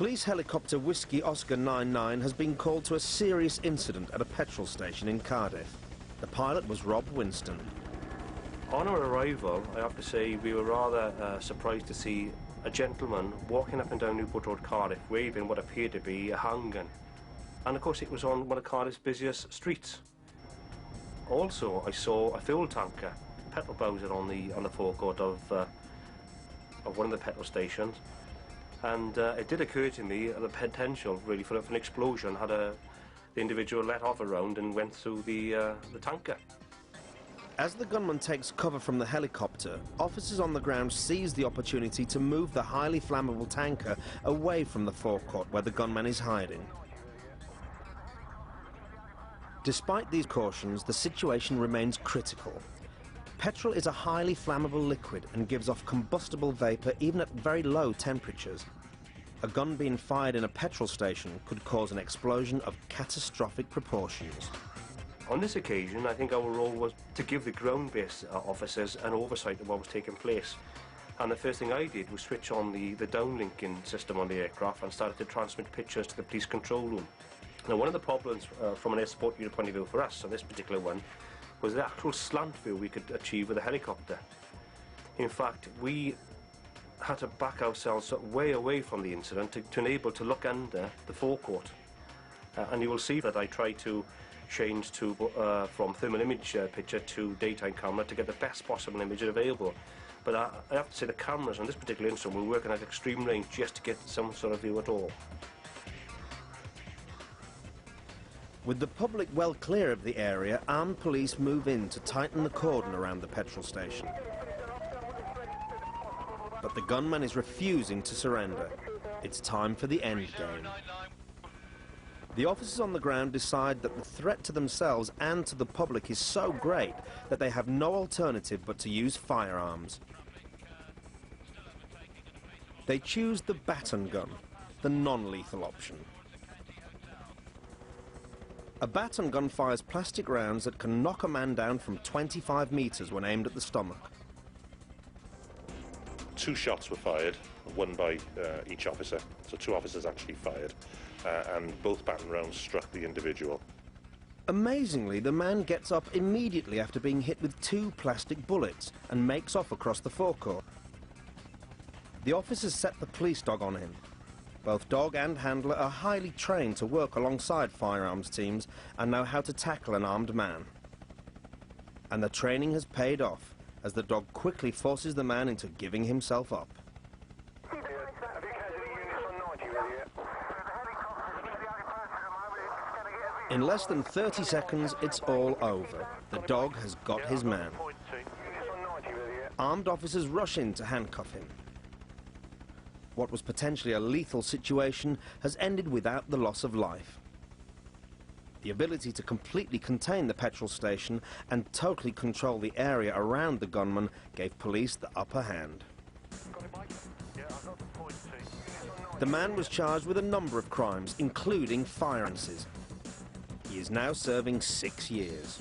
Police helicopter Whiskey Oscar 99 has been called to a serious incident at a petrol station in Cardiff. The pilot was Rob Winston. On our arrival, I have to say we were rather surprised to see a gentleman walking up and down Newport Road, Cardiff, waving what appeared to be a handgun. And of course it was on one of Cardiff's busiest streets. Also, I saw a fuel tanker, petrol bowser on the forecourt of one of the petrol stations. And it did occur to me the potential really for an explosion had the individual let off a round and went through the tanker. As the gunman takes cover from the helicopter, officers on the ground seize the opportunity to move the highly flammable tanker away from the forecourt where the gunman is hiding. Despite these cautions, the situation remains critical. Petrol is a highly flammable liquid and gives off combustible vapor even at very low temperatures. A gun being fired in a petrol station could cause an explosion of catastrophic proportions. On this occasion, I think our role was to give the ground-based officers an oversight of what was taking place. And the first thing I did was switch on the downlinking system on the aircraft and started to transmit pictures to the police control room. Now, one of the problems from an air support unit point of view for us on this particular one was the actual slant view we could achieve with a helicopter. In fact, we had to back ourselves way away from the incident to enable to look under the forecourt. And you will see that I tried to change to from thermal image picture to daytime camera to get the best possible image available. But I have to say the cameras on this particular instrument were working at extreme range just to get some sort of view at all. With the public well clear of the area, armed police move in to tighten the cordon around the petrol station. But the gunman is refusing to surrender. It's time for the end game. The officers on the ground decide that the threat to themselves and to the public is so great that they have no alternative but to use firearms. They choose the baton gun, the non-lethal option. A baton gun fires plastic rounds that can knock a man down from 25 meters when aimed at the stomach. 2 shots were fired, one by each officer, so 2 officers actually fired, and both baton rounds struck the individual. Amazingly, the man gets up immediately after being hit with 2 plastic bullets and makes off across the forecourt. The officers set the police dog on him. Both dog and handler are highly trained to work alongside firearms teams and know how to tackle an armed man. And the training has paid off, as the dog quickly forces the man into giving himself up. In less than 30 seconds, it's all over. The dog has got his man. Armed officers rush in to handcuff him. What was potentially a lethal situation has ended without the loss of life. The ability to completely contain the petrol station and totally control the area around the gunman gave police the upper hand. The man was charged with a number of crimes, including firearms. He is now serving 6 years.